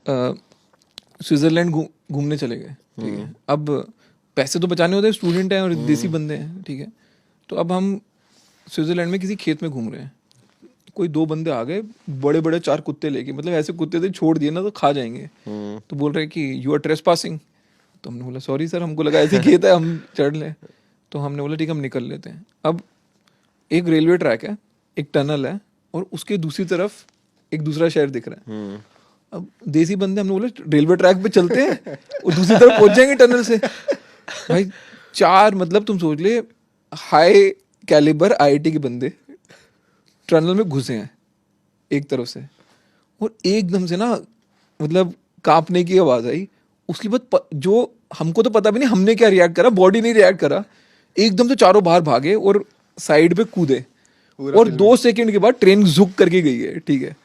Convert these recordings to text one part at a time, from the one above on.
Switzerland घूमने चले गए, ठीक है। अब पैसे तो बचाने होते हैं, स्टूडेंट हैं और देसी बंदे हैं, ठीक है। तो अब हम स्विट्जरलैंड में किसी खेत में घूम रहे हैं, कोई 2 बंदे आ गए बड़े बड़े 4 कुत्ते लेके, मतलब ऐसे कुत्ते थे छोड़ दिए ना तो खा जाएंगे। तो बोल रहे कि यू आर ट्रेसपासिंग। तो हमने बोला सॉरी सर, हमको लगा ऐसे खेत है, हम चढ़ लें। तो हमने बोला ठीक, हम निकल लेते हैं। अब एक रेलवे ट्रैक है, एक टनल है, और उसके दूसरी तरफ एक दूसरा शहर दिख रहा है। अब देसी बंदे, हमने बोला रेलवे ट्रैक पे चलते हैं और दूसरी तरफ पहुंच जाएंगे टनल से। भाई 4, मतलब तुम सोच ले, हाई कैलिबर आईआईटी के बंदे टनल में घुसे हैं एक तरफ से, और एकदम से ना मतलब कांपने की आवाज आई। उसके बाद जो हमको तो पता भी नहीं हमने क्या रिएक्ट करा, बॉडी नहीं रिएक्ट करा, एकदम से चारों बाहर भागे और साइड पे कूदे, और 2 सेकंड के बाद ट्रेन झुक करके गई है, ठीक है।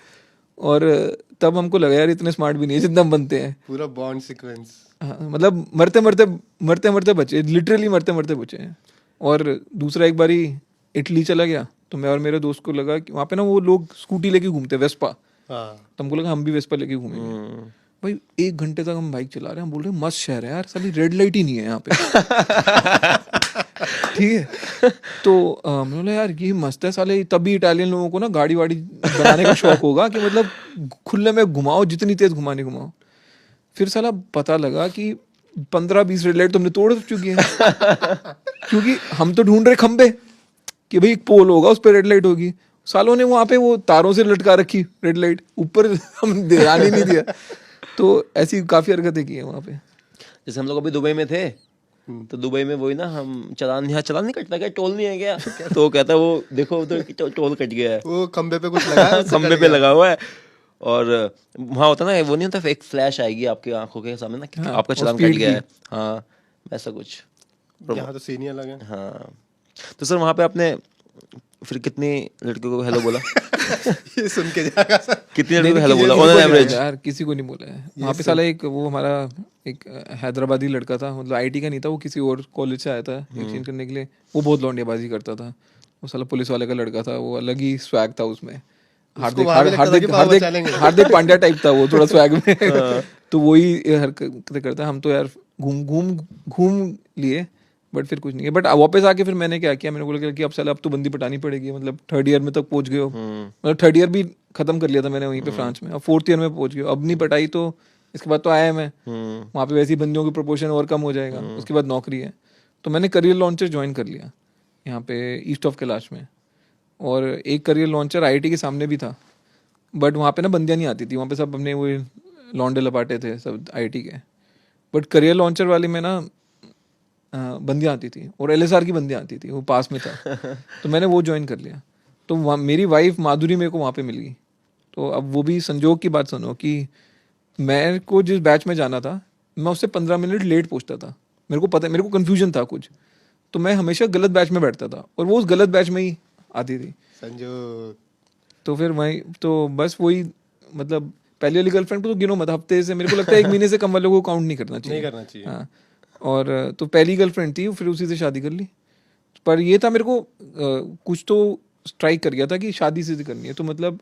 और तब हमको लगा यार इतने स्मार्ट भी नहीं है जितना हम बनते हैं। पूरा बॉन्ड सीक्वेंस। हाँ, मतलब मरते मरते बचे, लिटरली मरते मरते बचे हैं। और दूसरा एक बारी इटली चला गया, तो मैं और मेरे दोस्त को लगा कि वहाँ पे ना वो लोग स्कूटी लेके घूमते हैं, वेस्पा। तो हमको लगा हम भी वेस्पा लेके घूमेंगे। भाई 1 घंटे तक हम बाइक चला रहे हैं, हम बोल रहे हैं मस्त शहर है यार, साली रेड लाइट ही नहीं है यहाँ पे। ठीक है। तो मैंने बोला यार ये मस्त है साले, तभी इटालियन लोगों को ना गाड़ी वाड़ी बनाने का शौक होगा कि मतलब खुले में घुमाओ, जितनी तेज घुमाने घुमाओ। फिर साला पता लगा कि 15-20 रेड लाइट तुमने तोड़ चुकी है। क्योंकि हम तो ढूंढ रहे खंबे कि भाई एक पोल होगा उस पर रेड लाइट होगी, सालों ने वहां पे वो तारों से लटका रखी रेड लाइट ऊपर, हम ध्यान ही नहीं दिया। तो ऐसी काफी हरकतें की है वहां पे। जैसे हम लोग अभी दुबई में थे, तो दुबई में वही ना, हम यहाँ चलान नहीं कटता क्या, टोल नहीं है क्या? तो वो कहता है वो देखो उधर टोल कट गया है, वो खंबे पे कुछ लगा है, खंबे पे लगा हुआ है। और वहाँ होता ना, वो नहीं होता, एक फ्लैश आएगी आपकी आंखों के सामने ना कि हाँ, आपका चलान कट गया है। हाँ, ऐसा कुछ। यहाँ तो सीनियर लगे। हाँ, तो सर वहाँ पे आपने फिर कितनी लड़कियों को हेलो बोला? ये सुन के जाएगा सर। कितनी लड़कियों को हेलो बोला ऑन एन एवरेज? यार किसी को नहीं बोला है वहाँ पे। साला एक वो हमारा एक हैदराबादी लड़का था, मतलब आईटी का नहीं था, वो किसी और कॉलेज से आया था एक्सचेंज करने के लिए। वो बहुत लौंडियाबाजी करता था, वो साला पुलिस वाले का लड़का था, वो अलग ही स्वैग था उसमें। हार्दिक पांड्या टाइप था वो, थोड़ा स्वैग में। तो वही हरकतें करता है। हम तो यार घूम लिए, बट फिर कुछ नहीं है। बट वापस आके फिर मैंने क्या किया, मैंने बोला कि अब साला अब तो बंदी पटानी पड़ेगी, मतलब 3rd ईयर में तक पहुंच गए हो, मतलब 3rd ईयर भी खत्म कर लिया था मैंने वहीं पे फ्रांस में, अब 4th ईयर में पहुंच गए, अब नहीं पटाई तो इसके बाद तो आया मैं वहाँ पे, वैसी बंदियों की प्रोपोर्शन और कम हो जाएगा, उसके बाद नौकरी है। तो मैंने करियर लॉन्चर ज्वाइन कर लिया यहाँ पे ईस्ट ऑफ कैलाश में। और एक करियर लॉन्चर आईआईटी के सामने भी था, बट वहाँ पे ना बंदियाँ नहीं आती थी, वहाँ पे सब अपने वो लौंडे लपाटे थे सब आईआईटी के। बट करियर लॉन्चर वाले में ना बंदियाँ आती थी, और एलएसआर की बंदियाँ आती थी, वो पास में था। तो मैंने वो ज्वाइन कर लिया। तो वहाँ मेरी वाइफ माधुरी मेरे को वहाँ पे मिल गई। तो अब वो भी संजोग की बात सुनो कि मेरे को जिस बैच में जाना था, मैं उससे 15 मिनट लेट पहुँचता था। मेरे को पता, मेरे को कन्फ्यूजन था कुछ, तो मैं हमेशा गलत बैच में बैठता था, और वो उस गलत बैच में ही आती थी संजोग। तो फिर वही तो बस वही, मतलब पहली वाली गर्लफ्रेंड को तो गिनो मत, हफ्ते से, मेरे को लगता है 1 महीने से कम वालों को काउंट नहीं करना चाहिए। हाँ, और तो पहली गर्लफ्रेंड थी, फिर उसी से शादी कर ली। पर ये था मेरे को कुछ तो स्ट्राइक कर गया था कि शादी से करनी है। तो मतलब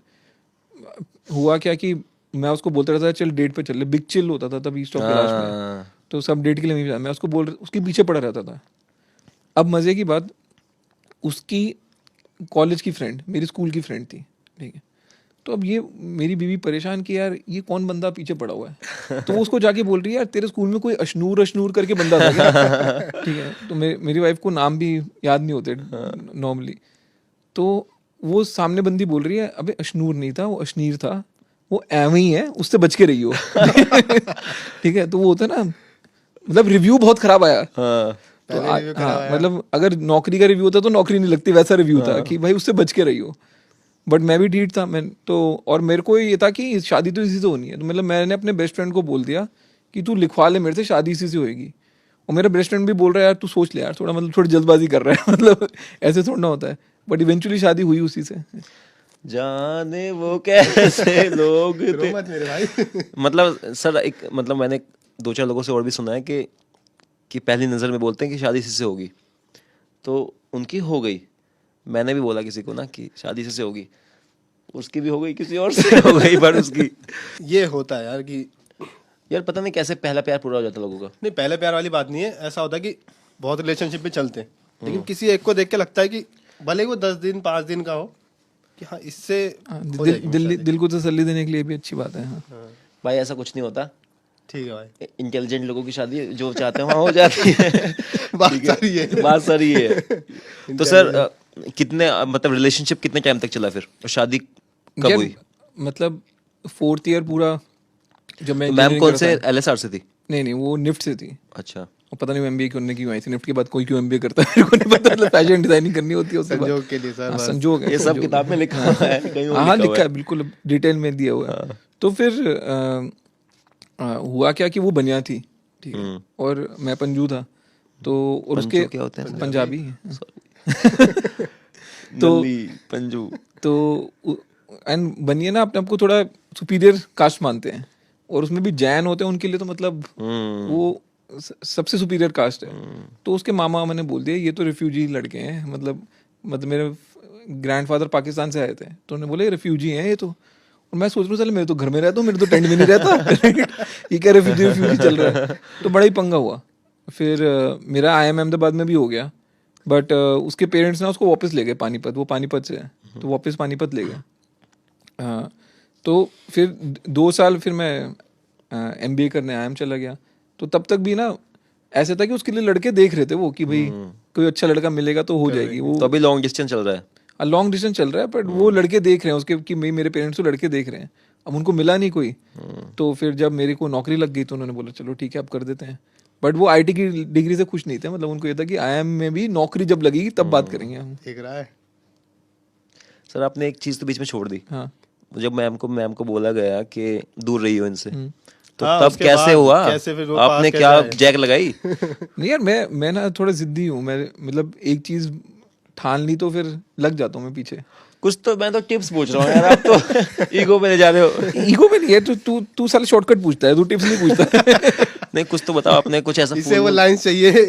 हुआ क्या कि मैं उसको बोलता रहता था चल डेट पे चल ले, बिग चिल होता था तब ईस्ट ऑफ कैलाश में, तो सब डेट के लिए मैं उसको उसके पीछे पड़ा रहता था। अब मज़े की बात, उसकी कॉलेज की फ्रेंड मेरी स्कूल की फ्रेंड थी, ठीक है। तो अब ये मेरी बीवी परेशान कि यार ये कौन बंदा पीछे पड़ा हुआ है। तो वो उसको जाके बोल रही है यार तेरे स्कूल में कोई अशनूर करके बंदा था क्या? ठीक है। तो मेरी वाइफ को नाम भी याद नहीं होते नॉर्मली। तो वो सामने बंदी बोल रही है अबे अशनूर नहीं था, वो अशनीर था, वो एवं ही है, उससे बच के रही हो। ठीक है। तो वो होता ना, मतलब रिव्यू बहुत खराब आया। तो हाँ, मतलब अगर नौकरी का रिव्यू होता तो नौकरी नहीं लगती, वैसा रिव्यू था कि भाई उससे बच के रही हो। बट मैं भी ठीक था, मैं तो, और मेरे को ये था कि शादी तो इसी से होनी है। तो मतलब मैंने अपने बेस्ट फ्रेंड को बोल दिया कि तू लिखवा ले मेरे से, शादी इसी से होएगी। और मेरा बेस्ट फ्रेंड भी बोल रहा है यार तू सोच ले यार थोड़ा, मतलब थोड़ी जल्दबाजी कर रहा है, मतलब ऐसे थोड़ा ना होता है। बट इवेंचुअली शादी हुई उसी से। जाने वो कैसे लोग थे। मत मेरे भाई। मतलब सर एक, मतलब मैंने 2-4 लोगों से और भी सुना है कि पहली नज़र में बोलते हैं कि शादी इसी से होगी, तो उनकी हो गई। मैंने भी बोला किसी को ना कि शादी से होगी, उसकी भी हो गई, किसी और से हो गई, पर उसकी ये होता है यार कि यार पता नहीं कैसे पहला प्यार पूरा हो जाता लोगों का। नहीं, पहले प्यार वाली बात नहीं है। ऐसा होता है कि बहुत रिलेशनशिप में चलते हैं, लेकिन किसी एक को देख के लगता है कि भले ही वो 10 दिन 5 दिन का हो, कि हाँ इससे हो जाएगी शादी। दिल को तसल्ली देने के लिए भी अच्छी बात है। हाँ भाई ऐसा कुछ नहीं होता, ठीक है भाई, इंटेलिजेंट लोगों की शादी जो चाहते हैं वहाँ हो जाती है। बात सारी है। बात सारी है। तो सर कितने मतलब रिलेशनशिप कितने टाइम तक चला फिर, और शादी कब यार, हुई? मतलब 4th ईयर पूरा जब मैं तो मैम engineering कौन कर से रहा था। LSR से थी? नहीं वो निफ्ट से थी। अच्छा, और पता नहीं वो MBA क्यों आई थी। निफ्ट के बाद कोई क्यों MBA करता है मेरे को नहीं पता। मतलब फैशन डिजाइनिंग करनी होती है उसके बाद। संजोग के लिए सर, हाँ, बस। संजोग है, ये सब संजोग है। किताब में लिखा हुआ है, कहीं और हाँ लिखा हुआ लिखा है है। बिल्कुल, डिटेल में दिया हुआ है। तो फिर हुआ क्या कि वो बनिया थी, ठीक है, और मैं पंजू था। तो और उसके पंजू क्या होते हैं? पंजाबी गली, पंजू। तो एंड बनिया ना अपने आप को थोड़ा सुपीरियर कास्ट मानते हैं, और उसमें भी जैन होते हैं उनके लिए तो मतलब वो सबसे सुपीरियर कास्ट है। तो उसके मामा मैंने बोल दिया ये तो रिफ्यूजी लड़के हैं, मतलब मेरे ग्रैंडफादर पाकिस्तान से आए थे, तो उन्होंने बोले रिफ्यूजी हैं ये तो। और मैं सोच रहा हूँ चल मैं तो घर में रहता हूँ, मेरे तो टेंट में नहीं रहता। ये क्या रिफ्यूजी चल रहा है। तो बड़ा ही पंगा हुआ। फिर मेरा IIM अहमदाबाद में भी हो गया, बट उसके पेरेंट्स ना उसको वापस ले गए पानीपत, वो पानीपत से है तो वापस पानीपत ले गए। तो फिर 2 साल फिर मैं MBA करने IIM चला गया। तो तब तक भी ना ऐसे था कि उसके लिए लड़के देख रहे थे वो, कि भाई कोई अच्छा लड़का मिलेगा तो हो जाएगी वो। तो अभी लॉन्ग डिस्टेंस चल रहा है? लॉन्ग डिस्टेंस चल रहा है, बट वो लड़के देख रहे हैं उसके, कि मेरे पेरेंट्स तो लड़के देख रहे हैं। अब उनको मिला नहीं कोई। तो फिर जब मेरे को नौकरी लग गई तो उन्होंने बोला चलो ठीक है अब कर देते हैं। बट वो IT की डिग्री से खुश नहीं थे, मतलब उनको ये था कि IIM में भी नौकरी जब लगेगी तब बात करेंगे हम। ठीक रहा है सर आपने एक चीज तो बीच में छोड़ दी। हाँ जब मैम को बोला गया कि दूर रही हो इनसे, तो हाँ, तब उसके कैसे बाद हुआ? कैसे फिर वो आपने पास क्या कैसे आए? जैक लगाई? नहीं यार, मैं ना थोड़ा जिद्दी हूँ। मैं मतलब एक चीज ठान ली तो फिर लग जाता हूँ मैं पीछे। कुछ तो मैं तो टिप्स पूछ रहा हूँ यार, आप तो ईगो पे ले जा रहे हो। ईगो में नहीं है, तू साले शॉर्टकट पूछता है, तू टिप्स नहीं पूछता। नहीं कुछ तो बताओ, आपने कुछ ऐसा इसे वो लाइन चाहिए।